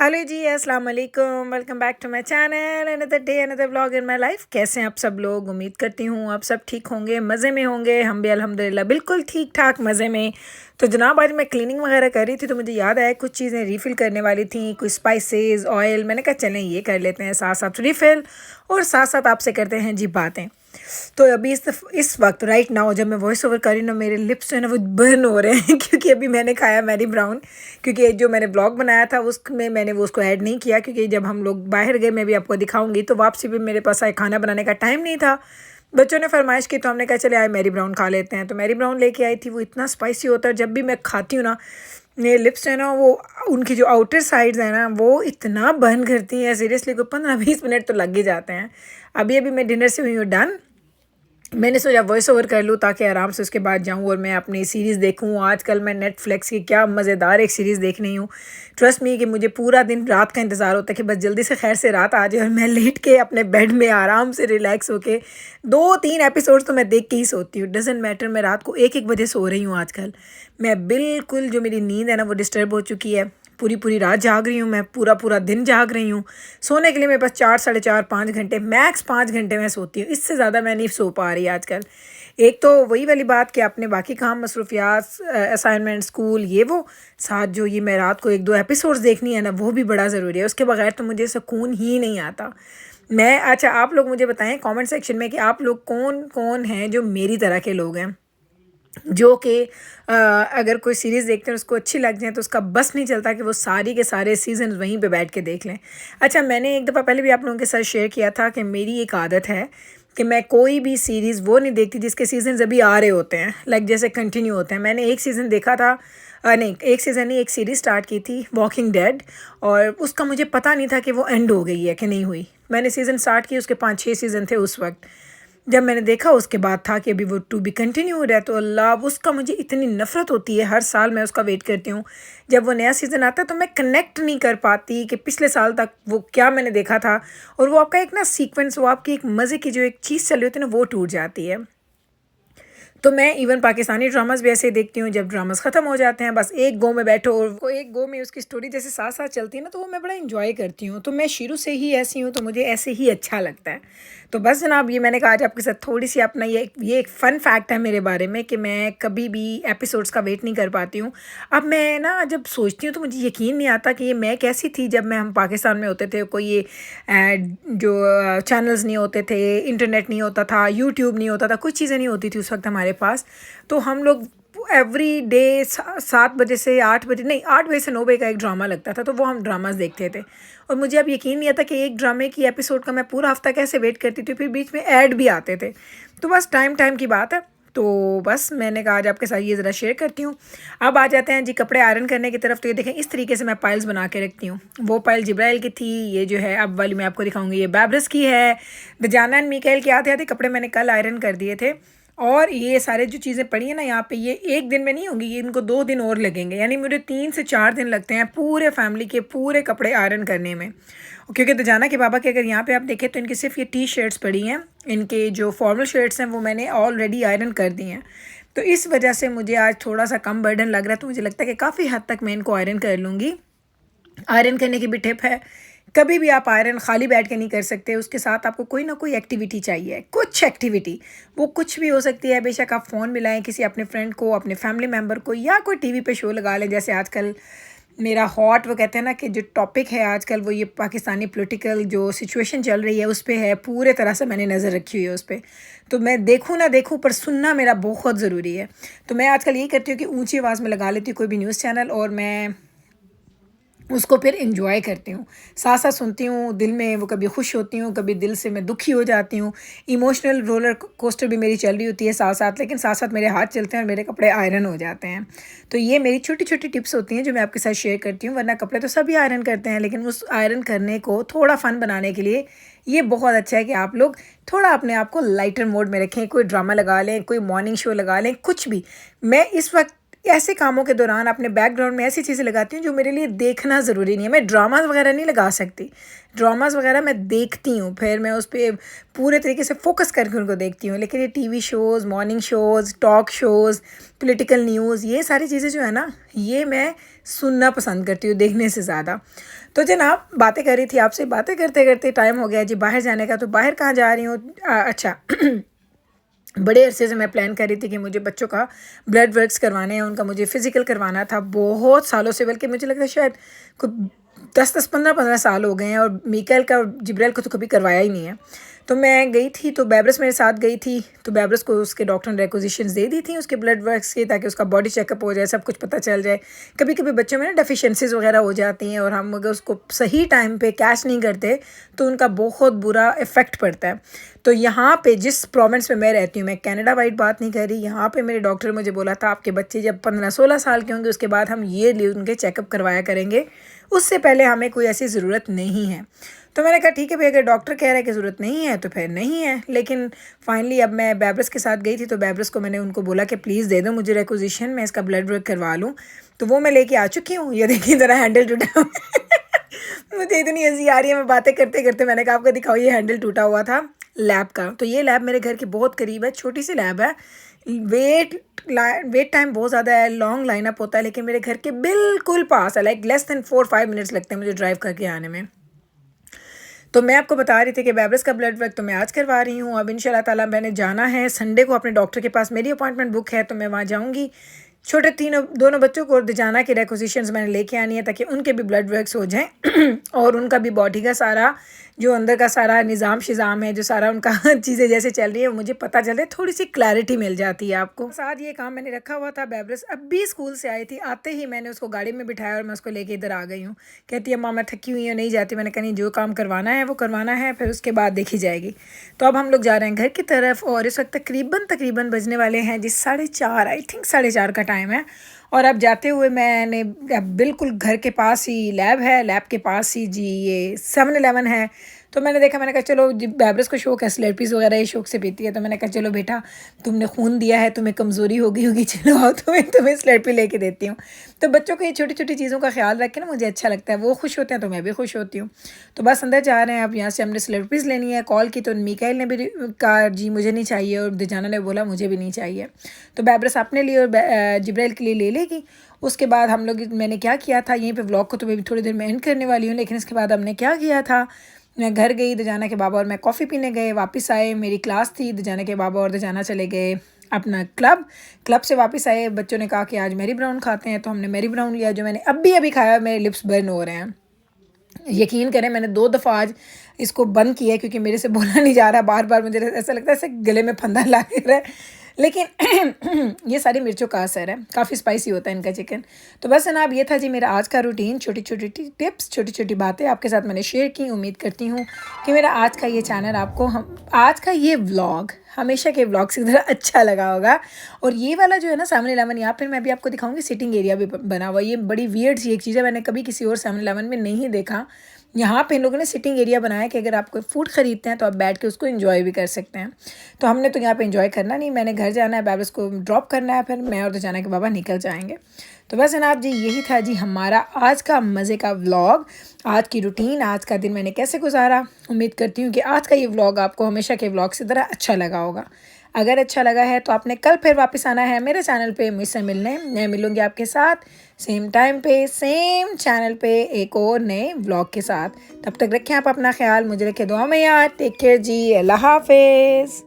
Hello जी, अस्सलाम वालेकुम। Welcome back to my channel. Another day another vlog in my life. कैसे हैं आप सब लोग? उम्मीद करती हूँ आप सब ठीक होंगे, मज़े में होंगे। हम भी अल्हम्दुलिल्लाह बिल्कुल ठीक ठाक मज़े में। तो जनाब, आज मैं क्लीनिंग वगैरह कर रही थी तो मुझे याद आया कुछ चीज़ें रीफ़िल करने वाली थी, कुछ स्पाइसेस, ऑयल। मैंने कहा चलें ये कर लेते हैं, साथ साथ रीफ़िल और साथ साथ आपसे करते हैं जी बातें। तो अभी इस वक्त राइट नाउ जब मैं वॉइस ओवर कर रही हूँ ना, मेरे लिप्स जो है ना वो बर्न हो रहे हैं क्योंकि अभी मैंने खाया मैरी ब्राउन। क्योंकि जो मैंने ब्लॉग बनाया था उसमें मैंने वो उसको ऐड नहीं किया, क्योंकि जब हम लोग बाहर गए, मैं भी आपको दिखाऊंगी, तो वापसी भी मेरे पास आए खाना बनाने का टाइम नहीं था। बच्चों ने फरमाइश की तो हमने कहा चले आए मैरी ब्राउन खा लेते हैं। तो मैरी ब्राउन लेके आई थी। वो इतना स्पाइसी होता है, जब भी मैं खाती हूँ ना मेरे लिप्स है ना वो, उनकी जो आउटर साइड्स है ना वो इतना बर्न करती हैं सीरियसली। कोई 15-20 मिनट तो लग ही जाते हैं। अभी अभी मैं डिनर से हुई हूँ डन। मैंने सोचा वॉइस ओवर कर लूँ ताकि आराम से उसके बाद जाऊँ और मैं अपनी सीरीज़ देखूँ। आजकल मैं नेटफ्लिक्स की क्या मज़ेदार एक सीरीज़ देख रही हूँ। ट्रस्ट मी कि मुझे पूरा दिन रात का इंतज़ार होता है कि बस जल्दी से खैर से रात आ जाए और मैं लेट के अपने बेड में आराम से रिलैक्स होके 2-3 एपिसोड्स तो मैं देख के ही सोती हूँ। डजेंट मैटर, मैं रात को 1-1 बजे सो रही हूँ आजकल। मैं बिल्कुल, जो मेरी नींद है ना वो डिस्टर्ब हो चुकी है। पूरी पूरी रात जाग रही हूँ मैं, पूरा पूरा दिन जाग रही हूँ। सोने के लिए मेरे पास 4, 4.5, 5 घंटे, मैक्स 5 घंटे मैं सोती हूँ। इससे ज़्यादा मैं नहीं सो पा रही आजकल। एक तो वही वाली बात कि अपने बाकी काम, मसरूफियात, असाइनमेंट, स्कूल, ये वो, साथ जो ये मैं रात को 1-2 एपिसोड्स देखनी है ना वो भी बड़ा ज़रूरी है। उसके बगैर तो मुझे सुकून ही नहीं आता। अच्छा, आप लोग मुझे बताएं कमेंट सेक्शन में कि आप लोग कौन कौन हैं जो मेरी तरह के लोग हैं, जो कि अगर कोई सीरीज़ देखते हैं उसको अच्छी लग जाए तो उसका बस नहीं चलता कि वो सारी के सारे सीज़न वहीं पे बैठ के देख लें। अच्छा, मैंने एक दफ़ा पहले भी आप लोगों के साथ शेयर किया था कि मेरी एक आदत है कि मैं कोई भी सीरीज़ वो नहीं देखती जिसके सीज़न्स अभी आ रहे होते हैं, लाइक जैसे कंटिन्यू होते हैं। मैंने एक सीज़न देखा था, नहीं एक सीज़न नहीं, एक सीरीज़ स्टार्ट की थी वॉकिंग डेड, और उसका मुझे पता नहीं था कि वो एंड हो गई है कि नहीं हुई। मैंने सीज़न स्टार्ट की, उसके 5-6 सीज़न थे उस वक्त। जब मैंने देखा उसके बाद था कि अभी वो टू बी कंटिन्यूड है, तो अल्लाह, उसका मुझे इतनी नफ़रत होती है। हर साल मैं उसका वेट करती हूँ जब वो नया सीज़न आता है, तो मैं कनेक्ट नहीं कर पाती कि पिछले साल तक वो क्या मैंने देखा था। और वो आपका एक ना सीक्वेंस, वो आपकी एक मज़े की जो एक चीज़ चल रही होती है ना वो टूट जाती है। तो मैं इवन पाकिस्तानी ड्रामास भी ऐसे ही देखती हूँ, जब ड्रामास ख़त्म हो जाते हैं बस एक गो में बैठो और वो एक गो में उसकी स्टोरी जैसे साथ साथ चलती है ना, तो वो मैं बड़ा इंजॉय करती हूँ। तो मैं शुरू से ही ऐसी हूँ, तो मुझे ऐसे ही अच्छा लगता है। तो बस जनाब, ये मैंने कहा आज आपके साथ थोड़ी सी अपना ये एक फ़न फैक्ट है मेरे बारे में कि मैं कभी भी एपिसोड्स का वेट नहीं कर पाती हूँ। अब मैं ना जब सोचती हूँ तो मुझे यकीन नहीं आता कि ये मैं कैसी थी जब हम पाकिस्तान में होते थे। कोई ये जो चैनल्स नहीं होते थे, इंटरनेट नहीं होता था, यूट्यूब नहीं होता था, कुछ चीज़ें नहीं होती थी उस वक्त हमारे पास। तो हम लोग एवरी डे 7 बजे से 8 बजे, नहीं 8 बजे से 9 बजे का एक ड्रामा लगता था, तो वो हम ड्रामास देखते थे। और मुझे अब यकीन नहीं आता कि एक ड्रामे की एपिसोड का मैं पूरा हफ्ता कैसे वेट करती थी। फिर बीच में ऐड भी आते थे। तो बस टाइम टाइम की बात है। तो बस मैंने कहा आज आपके साथ ये ज़रा शेयर करती हूँ। अब आ जाते हैं जी कपड़े आयरन करने की तरफ। तो ये देखें, इस तरीके से मैं पाइल्स बना के रखती हूँ। वो पाइल जिब्राइल की थी, ये जो है अब वाली मैं आपको दिखाऊंगी ये बैब्रस की है। दजाना एंड मिकाइल के आते आते कपड़े मैंने कल आयरन कर दिए थे। और ये सारे जो चीज़ें पड़ी हैं ना यहाँ पे, ये एक दिन में नहीं होंगी, ये इनको 2 दिन और लगेंगे। यानी मुझे 3 से 4 दिन लगते हैं पूरे फैमिली के पूरे कपड़े आयरन करने में। क्योंकि दजाना के बाबा के अगर यहाँ पे आप देखें तो इनकी सिर्फ ये टी शर्ट्स पड़ी हैं। इनके जो फॉर्मल शर्ट्स हैं वो मैंने ऑलरेडी आयरन कर दी हैं। तो इस वजह से मुझे आज थोड़ा सा कम बर्डन लग रहा है। तो मुझे लगता है कि काफ़ी हद तक मैं इनको आयरन कर लूँगी। आयरन करने की भी टिप है, कभी भी आप आयरन खाली बैठ के नहीं कर सकते। उसके साथ आपको कोई ना कोई एक्टिविटी चाहिए, कुछ एक्टिविटी। वो कुछ भी हो सकती है। बेशक आप फ़ोन मिलाएं किसी अपने फ्रेंड को, अपने फैमिली मेम्बर को, या कोई टीवी पे शो लगा लें। जैसे आजकल मेरा हॉट, वो कहते हैं ना कि जो टॉपिक है आजकल वो ये पाकिस्तानी पॉलिटिकल जो सिचुएशन चल रही है उस पर है। पूरे तरह से मैंने नज़र रखी हुई है उस पर। तो मैं देखूँ ना देखूँ, पर सुनना मेरा बहुत ज़रूरी है। तो मैं आजकल यही करती हूँ कि ऊँची आवाज़ में लगा लेती हूँ कोई भी न्यूज़ चैनल, और मैं उसको फिर इंजॉय करती हूँ, साथ साथ सुनती हूँ। दिल में वो कभी खुश होती हूँ, कभी दिल से मैं दुखी हो जाती हूँ। इमोशनल रोलर कोस्टर भी मेरी चल रही होती है साथ साथ, लेकिन साथ साथ मेरे हाथ चलते हैं और मेरे कपड़े आयरन हो जाते हैं। तो ये मेरी छोटी छोटी टिप्स होती हैं जो मैं आपके साथ शेयर करती हूँ। वरना कपड़े तो सभी आयरन करते हैं, लेकिन उस आयरन करने को थोड़ा फ़न बनाने के लिए ये बहुत अच्छा है कि आप लोग थोड़ा अपने आप को लाइटर मोड में रखें। कोई ड्रामा लगा लें, कोई मॉर्निंग शो लगा लें, कुछ भी। मैं इस वक्त ऐसे कामों के दौरान अपने बैकग्राउंड में ऐसी चीज़ें लगाती हूँ जो मेरे लिए देखना ज़रूरी नहीं है। मैं ड्रामाज वगैरह नहीं लगा सकती, ड्रामाज वगैरह मैं देखती हूँ, फिर मैं उस पर पूरे तरीके से फोकस करके उनको देखती हूँ। लेकिन ये TV shows, morning shows, talk shows, political news, ये सारी चीज़ें जो है ना, ये मैं सुनना पसंद करती हूँ देखने से ज़्यादा। तो जनाब, बातें कर रही थी आपसे, बातें करते करते टाइम हो गया जी बाहर जाने का। तो बाहर कहाँ जा रही हूँ? अच्छा बड़े अरसे से मैं प्लान कर रही थी कि मुझे बच्चों का ब्लड वर्क्स करवाने हैं, उनका मुझे फ़िज़िकल करवाना था बहुत सालों से, बल्कि मुझे लगता है शायद कुछ 10-10, 15-15 साल हो गए हैं, और मीकाइल का और जिब्राइल को तो कभी करवाया ही नहीं है। तो मैं गई थी, तो बेब्रस मेरे साथ गई थी, तो बेब्रस को उसके डॉक्टर ने रिक्विजिशंस दे दी थी उसके ब्लड वर्क्स की, ताकि उसका बॉडी चेकअप हो जाए, सब कुछ पता चल जाए। कभी कभी बच्चों में ना डेफिशिएंसीज वगैरह हो जाती हैं, और हम अगर उसको सही टाइम पे कैच नहीं करते तो उनका बहुत बुरा इफ़ेक्ट पड़ता है। तो यहाँ पे जिस प्रोविंस में मैं रहती हूँ, मैं कनाडा वाइड बात नहीं कर रही, यहाँ पे मेरे डॉक्टर ने मुझे बोला था आपके बच्चे जब 15-16 साल के होंगे उसके बाद हम ये उनके चेकअप करवाया करेंगे, उससे पहले हमें कोई ऐसी ज़रूरत नहीं है। तो मैंने कहा ठीक है भाई, अगर डॉक्टर कह रहा है कि ज़रूरत नहीं है तो फिर नहीं है। लेकिन फाइनली अब मैं बेब्रस के साथ गई थी, तो बेब्रस को मैंने उनको बोला कि प्लीज़ दे दो मुझे रिक्विजिशन, मैं इसका ब्लड वर्क करवा लूँ। तो वो मैं लेके आ चुकी हूँ। ये देखिए ज़रा हैंडल टूटा मुझे इतनी हंसी आ रही है, मैं बातें करते करते मैंने कहा आपको दिखाओ, ये हैंडल टूटा हुआ था लैब का। तो ये लैब मेरे घर के बहुत करीब है, छोटी सी लैब है, वेट टाइम बहुत ज़्यादा है, लॉन्ग लाइनअप होता है, लेकिन मेरे घर के बिल्कुल पास है, लाइक लेस दैन 4-5 मिनट्स लगते हैं मुझे ड्राइव करके आने में। तो मैं आपको बता रही थी कि बेब्रस का ब्लड वर्क तो मैं आज करवा रही हूँ। अब इंशाल्लाह ताला मैंने जाना है संडे को अपने डॉक्टर के पास, मेरी अपॉइंटमेंट बुक है, तो मैं वहाँ जाऊँगी। छोटे दोनों बच्चों को दिजाना की रिक्विजिशंस मैंने लेके आनी है, ताकि उनके भी ब्लड वर्क्स हो जाएं और उनका भी बॉडी का सारा जो अंदर का सारा निज़ाम शिज़ाम है, जो सारा उनका चीज़ें जैसे चल रही है, मुझे पता चले, थोड़ी सी क्लैरिटी मिल जाती है आपको। साथ ये काम मैंने रखा हुआ था। बेब्रस अब भी स्कूल से आई थी, आते ही मैंने उसको गाड़ी में बिठाया और मैं उसको लेके इधर आ गई हूँ। कहती है माँ मैं थकी हुई हूँ, नहीं जाती। मैंने कहा नहीं, जो काम करवाना है वो करवाना है, फिर उसके बाद देखी जाएगी। तो अब हम लोग जा रहे हैं घर की तरफ, और इस वक्त तकरीबन बजने वाले हैं जी 4:30, आई थिंक 4:30 का टाइम है। और अब जाते हुए मैंने बिल्कुल घर के पास ही लैब है, लैब के पास ही जी ये 7-Eleven है। तो मैंने देखा, मैंने कहा चलो, बेब्रस को शौक है, स्लर्पीज़ वगैरह ये शौक से पीती है, तो मैंने कहा चलो बेटा तुमने खून दिया है, तुम्हें कमज़ोरी हो गई होगी, चलो आओ तुम्हें स्लर्पी लेके देती हूँ। तो बच्चों को ये छोटी छोटी चीज़ों का ख्याल रख के ना मुझे अच्छा लगता है, वो खुश होते हैं तो मैं भी खुश होती हूँ। तो बस अंदर जा रहे हैं। अब यहाँ से हमने स्लर्पीज़ लेनी है। कॉल की तो मीकाइल ने भी कहा जी मुझे नहीं चाहिए, और दिजाना ने बोला मुझे भी नहीं चाहिए। तो बेब्रस अपने लिए और जिब्राइल के लिए ले लेगी। उसके बाद हम लोग, मैंने क्या किया था, यहीं पे व्लॉग को तो मैं थोड़ी देर में एंड करने वाली हूँ, लेकिन इसके बाद हमने क्या किया था, मैं घर गई, दजाना के बाबा और मैं कॉफ़ी पीने गए, वापस आए, मेरी क्लास थी, दजाना के बाबा और दजाना चले गए अपना क्लब से वापस आए। बच्चों ने कहा कि आज मैरी ब्राउन खाते हैं, तो हमने मैरी ब्राउन लिया, जो मैंने अभी खाया, मेरे लिप्स बर्न हो रहे हैं। यकीन करें मैंने 2 दफ़ा आज इसको बंद किया है, क्योंकि मेरे से बोला नहीं जा रहा, बार बार मुझे ऐसा लगता है ऐसे गले में फंदा लग रहा है। लेकिन ये सारी मिर्चों का असर है, काफ़ी स्पाइसी होता है इनका चिकन। तो बस जनाब, ये था जी मेरा आज का रूटीन, छोटी छोटी टिप्स, छोटी छोटी बातें आपके साथ मैंने शेयर की। उम्मीद करती हूँ कि मेरा आज का ये चैनल आपको, आज का ये व्लॉग हमेशा के व्लॉग से ज़रा अच्छा लगा होगा। और ये वाला जो है ना 7-Eleven, यहाँ पर मैं भी आपको दिखाऊंगी, सिटिंग एरिया भी बना हुआ। ये बड़ी वियर्ड सी एक चीज़ है, मैंने कभी किसी और 7-Eleven में नहीं देखा। यहाँ पे इन लोगों ने सिटिंग एरिया बनाया कि अगर आप कोई फूड ख़रीदते हैं तो आप बैठ के उसको एंजॉय भी कर सकते हैं। तो हमने तो यहाँ पे एंजॉय करना नहीं, मैंने घर जाना है, बेब्रस को ड्रॉप करना है, फिर मैं और दजाना के बाबा निकल जाएंगे। तो बस जनाब जी, यही था जी हमारा आज का मज़े का व्लॉग, आज की रूटीन, आज का दिन मैंने कैसे गुजारा। उम्मीद करती हूँ कि आज का ये व्लॉग आपको हमेशा के व्लॉग से ज़रा अच्छा लगा होगा। अगर अच्छा लगा है तो आपने कल फिर वापस आना है मेरे चैनल पे मुझसे मिलने। मैं मिलूँगी आपके साथ सेम टाइम पे, सेम चैनल पे, एक और नए व्लॉग के साथ। तब तक रखें आप अपना ख्याल, मुझे रखें दुआ में याद। टेक केयर जी, अल्लाह हाफिज़।